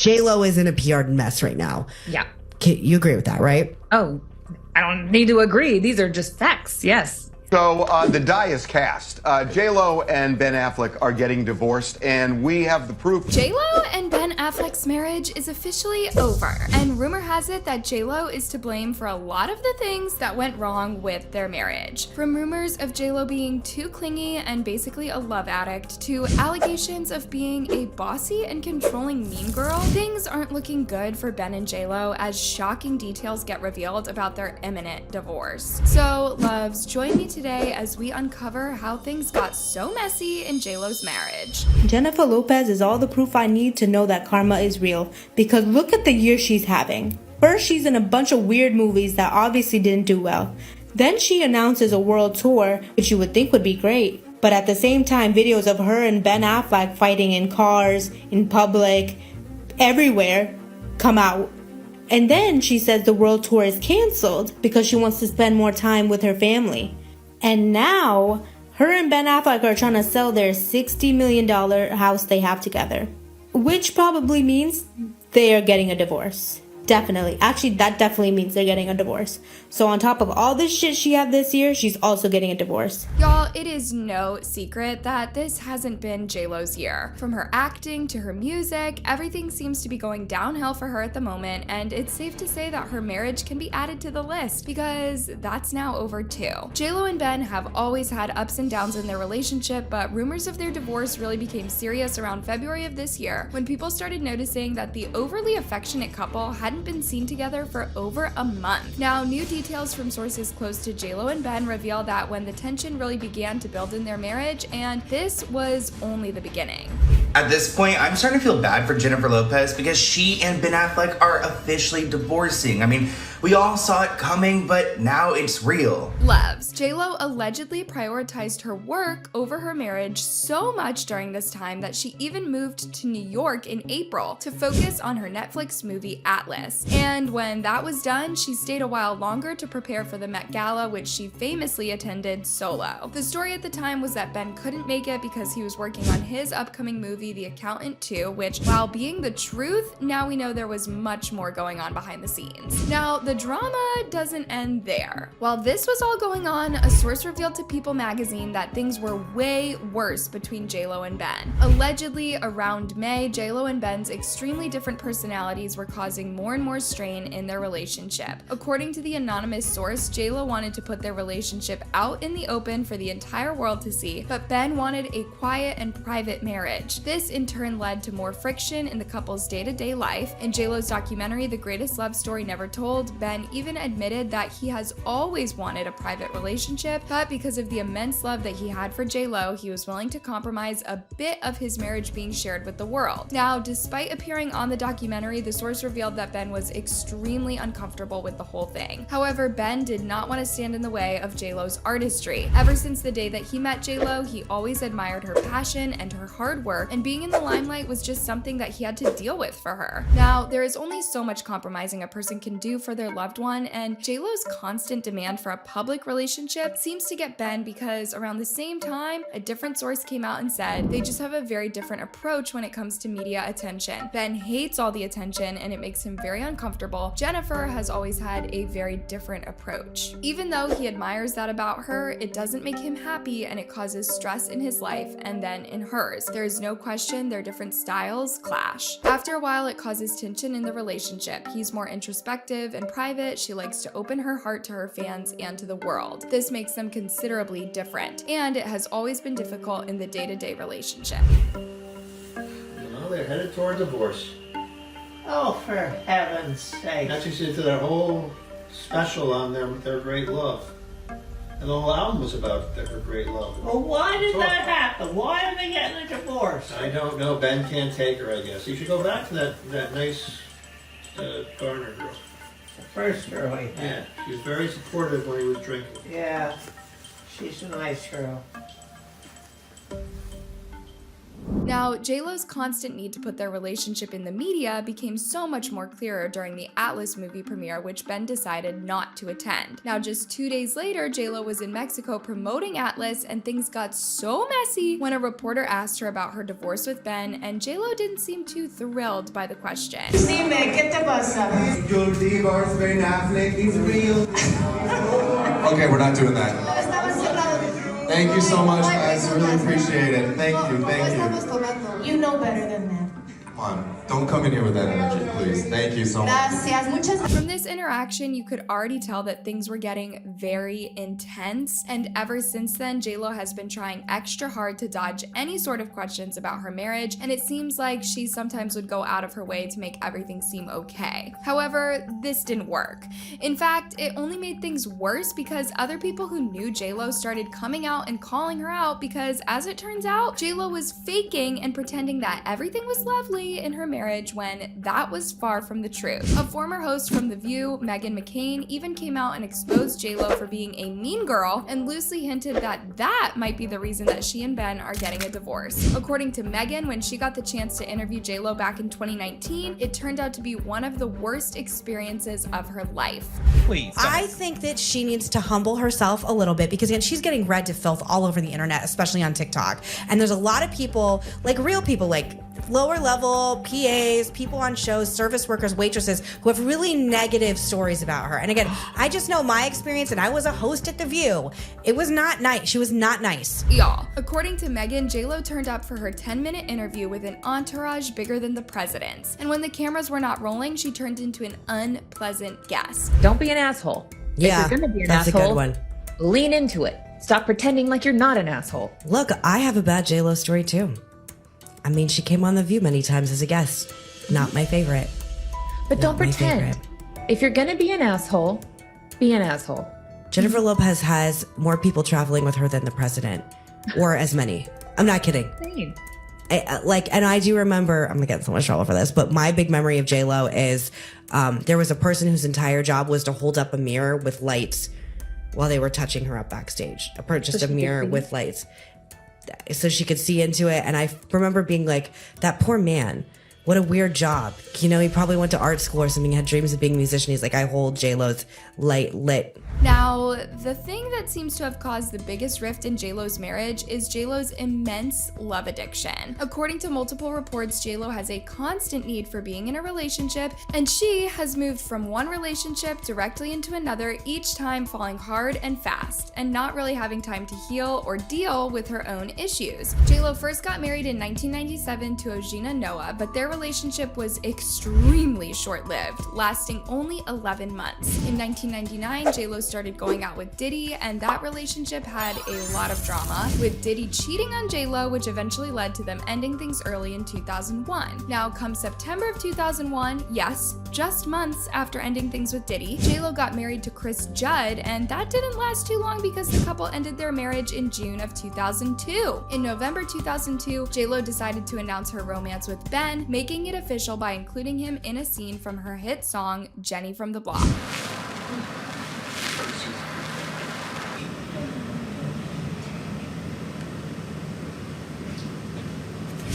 J-Lo is in a PR mess right now. Yeah. You agree with that, right? Oh, I don't need to agree. These are just facts. Yes. So the die is cast. J-Lo and Ben Affleck are getting divorced, and we have the proof. J-Lo and Ben Affleck's marriage is officially over, and rumor has it that J-Lo is to blame for a lot of the things that went wrong with their marriage. From rumors of J-Lo being too clingy and basically a love addict, to allegations of being a bossy and controlling mean girl, things aren't looking good for Ben and J-Lo as shocking details get revealed about their imminent divorce. So, loves, join me today as we uncover how things got so messy in J-Lo's marriage. Jennifer Lopez is all the proof I need to know that karma is real, because look at the year she's having. First, she's in a bunch of weird movies that obviously didn't do well. Then she announces a world tour, which you would think would be great. But at the same time, videos of her and Ben Affleck fighting in cars, in public, everywhere, come out. And then she says the world tour is canceled because she wants to spend more time with her family. And now, her and Ben Affleck are trying to sell their $60 million house they have together. Which probably means they are getting a divorce. Definitely. Actually, that definitely means they're getting a divorce. So on top of all this shit she had this year, she's also getting a divorce. Y'all, it is no secret that this hasn't been J-Lo's year. From her acting to her music, everything seems to be going downhill for her at the moment, and it's safe to say that her marriage can be added to the list because that's now over too. J-Lo and Ben have always had ups and downs in their relationship, but rumors of their divorce really became serious around February of this year when people started noticing that the overly affectionate couple hadn't been seen together for over a month. Now, new details from sources close to J-Lo and Ben reveal that when the tension really began to build in their marriage, and this was only the beginning. At this point, I'm starting to feel bad for Jennifer Lopez because she and Ben Affleck are officially divorcing. I mean, we all saw it coming, but now it's real. Luvs. J-Lo allegedly prioritized her work over her marriage so much during this time that she even moved to New York in April to focus on her Netflix movie Atlas. And when that was done, she stayed a while longer to prepare for the Met Gala, which she famously attended solo. The story at the time was that Ben couldn't make it because he was working on his upcoming movie, The Accountant 2, which, while being the truth, now we know there was much more going on behind the scenes. Now, the drama doesn't end there. While this was all going on, a source revealed to People magazine that things were way worse between J-Lo and Ben. Allegedly, around May, J-Lo and Ben's extremely different personalities were causing more and more strain in their relationship. According to the anonymous source, J-Lo wanted to put their relationship out in the open for the entire world to see, but Ben wanted a quiet and private marriage. This in turn led to more friction in the couple's day-to-day life. In J-Lo's documentary, The Greatest Love Story Never Told, Ben even admitted that he has always wanted a private relationship, but because of the immense love that he had for J-Lo, he was willing to compromise a bit of his marriage being shared with the world. Now, despite appearing on the documentary, the source revealed that Ben was extremely uncomfortable with the whole thing. However, Ben did not want to stand in the way of J-Lo's artistry. Ever since the day that he met J-Lo, he always admired her passion and her hard work, and being in the limelight was just something that he had to deal with for her. Now, there is only so much compromising a person can do for their loved one, and J-Lo's constant demand for a public relationship seems to get Ben because around the same time, a different source came out and said they just have a very different approach when it comes to media attention. Ben hates all the attention and it makes him very uncomfortable. Jennifer has always had a very different approach. Even though he admires that about her, it doesn't make him happy and it causes stress in his life and then in hers. There is no question their different styles clash. After a while, it causes tension in the relationship. He's more introspective and private. She likes to open her heart to her fans and to the world. This makes them considerably different, and it has always been difficult in the day-to-day relationship. Well, they're headed toward divorce. Oh, for heaven's sake. That's what she did their whole special on their great love. And the whole album was about their great love. Well, why did that happen? Why are they getting a divorce? I don't know. Ben can't take her, I guess. You should go back to that nice Garner girl. The first girl, I think. Yeah, she was very supportive when he was drinking. Yeah, she's a nice girl. Now, JLo's constant need to put their relationship in the media became so much more clearer during the Atlas movie premiere, which Ben decided not to attend. Now, just 2 days later, JLo was in Mexico promoting Atlas, and things got so messy when a reporter asked her about her divorce with Ben, and JLo didn't seem too thrilled by the question. Dime, ¿qué te pasa? Your divorce, Ben Affleck, is real. Okay, we're not doing that. Thank you so much, guys. I really appreciate it. Thank you. You know better than that. Come on, don't come in here with that energy, please. Thank you so much. From this interaction, you could already tell that things were getting very intense, and ever since then, JLo has been trying extra hard to dodge any sort of questions about her marriage, and it seems like she sometimes would go out of her way to make everything seem okay. However, this didn't work. In fact, it only made things worse because other people who knew JLo started coming out and calling her out because, as it turns out, JLo was faking and pretending that everything was lovely in her marriage when that was far from the truth. A former host from The View, Meghan McCain, even came out and exposed JLo for being a mean girl and loosely hinted that that might be the reason that she and Ben are getting a divorce. According to Meghan, when she got the chance to interview JLo back in 2019, it turned out to be one of the worst experiences of her life. Please. I think that she needs to humble herself a little bit because again, she's getting read to filth all over the internet, especially on TikTok. And there's a lot of people, like real people, like lower level PAs, people on shows, service workers, waitresses who have really negative stories about her. And again, I just know my experience, and I was a host at The View. It was not nice. She was not nice. Y'all, according to Meghan, JLo turned up for her 10-minute interview with an entourage bigger than the president's. And when the cameras were not rolling, she turned into an unpleasant guest. Don't be an asshole. Yeah, if you're gonna be an that's asshole, a good one. Lean into it. Stop pretending like you're not an asshole. Look, I have a bad JLo story too. I mean, she came on The View many times as a guest. Not my favorite. But don't pretend. If you're gonna be an asshole, be an asshole. Jennifer Lopez has more people traveling with her than the president. Or as many. I'm not kidding. Same. And I do remember, I'm gonna get in so much trouble for this, but my big memory of JLo is there was a person whose entire job was to hold up a mirror with lights while they were touching her up backstage. Just a mirror with lights. So she could see into it. And I remember being like, that poor man, what a weird job. You know, he probably went to art school or something, had dreams of being a musician. He's like, I hold JLo's light lit. Now, the thing that seems to have caused the biggest rift in JLo's marriage is JLo's immense love addiction. According to multiple reports, JLo has a constant need for being in a relationship, and she has moved from one relationship directly into another, each time falling hard and fast, and not really having time to heal or deal with her own issues. JLo first got married in 1997 to Ojina Noah, but their relationship was extremely short-lived, lasting only 11 months. In 1999, JLo started going out with Diddy, and that relationship had a lot of drama, with Diddy cheating on JLo, which eventually led to them ending things early in 2001. Now, come September of 2001, yes, just months after ending things with Diddy, JLo got married to Chris Judd, and that didn't last too long because the couple ended their marriage in June of 2002. In November 2002, JLo decided to announce her romance with Ben, making it official by including him in a scene from her hit song, Jenny from the Block.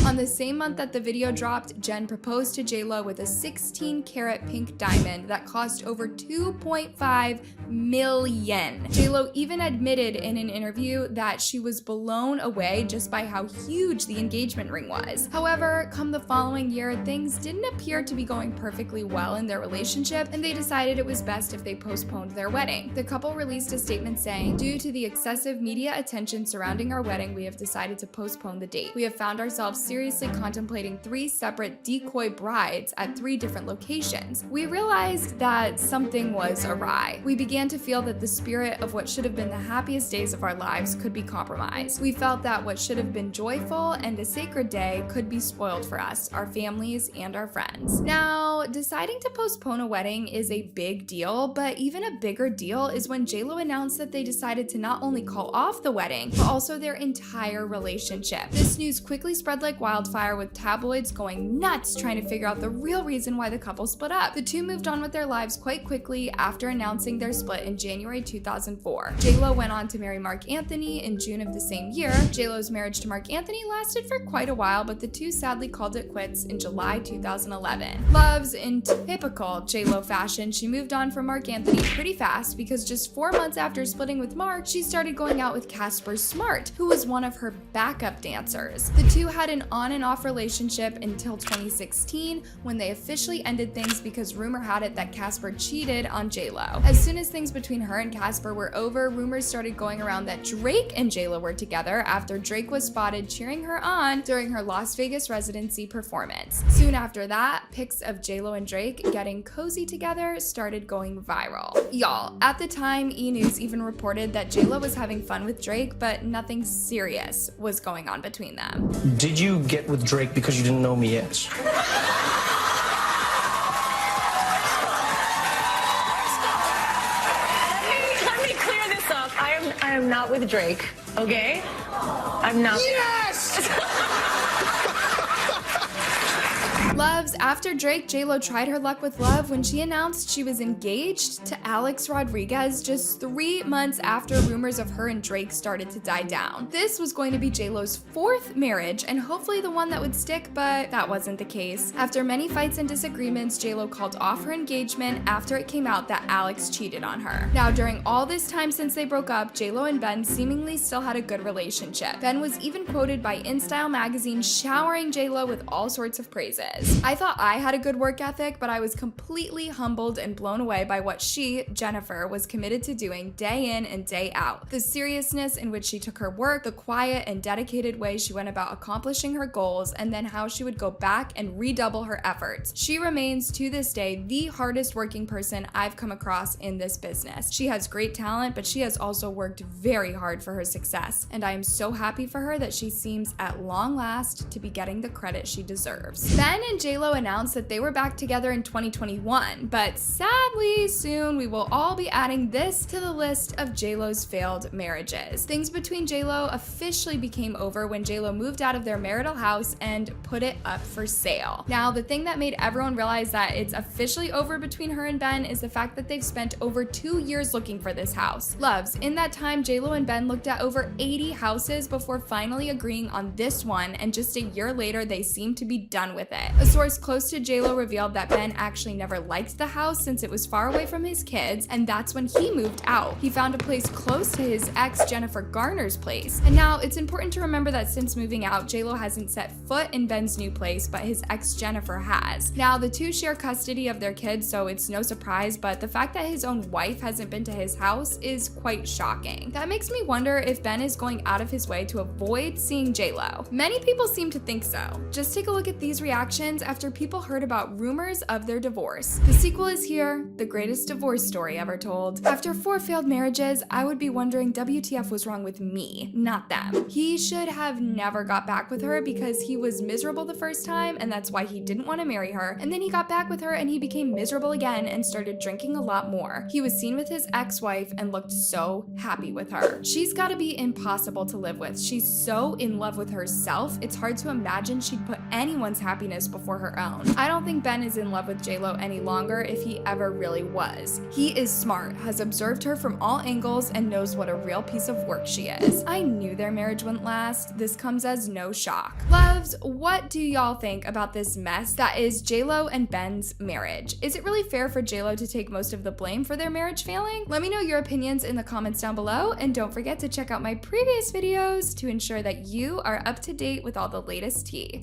On the same month that the video dropped, Jen proposed to JLo with a 16-karat pink diamond that cost over $2.5 million. JLo even admitted in an interview that she was blown away just by how huge the engagement ring was. However, come the following year, things didn't appear to be going perfectly well in their relationship, and they decided it was best if they postponed their wedding. The couple released a statement saying, "Due to the excessive media attention surrounding our wedding, we have decided to postpone the date. We have found ourselves seriously contemplating 3 separate decoy brides at 3 different locations. We realized that something was awry. We began to feel that the spirit of what should have been the happiest days of our lives could be compromised. We felt that what should have been joyful and a sacred day could be spoiled for us, our families, and our friends." Now, Now, deciding to postpone a wedding is a big deal, but even a bigger deal is when JLo announced that they decided to not only call off the wedding, but also their entire relationship. This news quickly spread like wildfire, with tabloids going nuts trying to figure out the real reason why the couple split up. The two moved on with their lives quite quickly after announcing their split in January 2004. JLo went on to marry Mark Anthony in June of the same year. JLo's marriage to Mark Anthony lasted for quite a while, but the two sadly called it quits in July 2011. Luvs, in typical JLo fashion, she moved on from Mark Anthony pretty fast because just 4 months after splitting with Mark, she started going out with Casper Smart, who was one of her backup dancers. The two had an on and off relationship until 2016, when they officially ended things because rumor had it that Casper cheated on JLo. As soon as things between her and Casper were over, rumors started going around that Drake and JLo were together after Drake was spotted cheering her on during her Las Vegas residency performance. Soon after that, pics of JLo and Drake getting cozy together started going viral. Y'all, at the time, E! News even reported that JLo was having fun with Drake, but nothing serious was going on between them. Did you get with Drake because you didn't know me yet? Let me clear this up. I am not with Drake, okay? I'm not. Yes! Luvs, after Drake, JLo tried her luck with love when she announced she was engaged to Alex Rodriguez just 3 months after rumors of her and Drake started to die down. This was going to be JLo's 4th marriage and hopefully the one that would stick, but that wasn't the case. After many fights and disagreements, JLo called off her engagement after it came out that Alex cheated on her. Now, during all this time since they broke up, JLo and Ben seemingly still had a good relationship. Ben was even quoted by InStyle magazine showering JLo with all sorts of praises. I thought I had a good work ethic, but I was completely humbled and blown away by what she, Jennifer, was committed to doing day in and day out. The seriousness in which she took her work, the quiet and dedicated way she went about accomplishing her goals, and then how she would go back and redouble her efforts. She remains, to this day, the hardest working person I've come across in this business. She has great talent, but she has also worked very hard for her success, and I am so happy for her that she seems at long last to be getting the credit she deserves. Ben and JLo announced that they were back together in 2021, but sadly, soon we will all be adding this to the list of JLo's failed marriages. Things between JLo officially became over when JLo moved out of their marital house and put it up for sale. Now, the thing that made everyone realize that it's officially over between her and Ben is the fact that they've spent over 2 years looking for this house. Luvs, in that time, JLo and Ben looked at over 80 houses before finally agreeing on this one, and just a year later, they seemed to be done with it. A source close to JLo revealed that Ben actually never liked the house since it was far away from his kids, and that's when he moved out. He found a place close to his ex, Jennifer Garner's place. And now, it's important to remember that since moving out, JLo hasn't set foot in Ben's new place, but his ex, Jennifer, has. Now, the two share custody of their kids, so it's no surprise, but the fact that his own wife hasn't been to his house is quite shocking. That makes me wonder if Ben is going out of his way to avoid seeing JLo. Many people seem to think so. Just take a look at these reactions after people heard about rumors of their divorce. The sequel is here, the greatest divorce story ever told. After 4 failed marriages, I would be wondering WTF was wrong with me, not them. He should have never got back with her because he was miserable the first time and that's why he didn't want to marry her. And then he got back with her and he became miserable again and started drinking a lot more. He was seen with his ex-wife and looked so happy with her. She's gotta be impossible to live with. She's so in love with herself, it's hard to imagine she'd put anyone's happiness before her own. I don't think Ben is in love with JLo any longer if he ever really was. He is smart, has observed her from all angles, and knows what a real piece of work she is. I knew their marriage wouldn't last. This comes as no shock. Luvs, what do y'all think about this mess that is JLo and Ben's marriage? Is it really fair for JLo to take most of the blame for their marriage failing? Let me know your opinions in the comments down below, and don't forget to check out my previous videos to ensure that you are up to date with all the latest tea.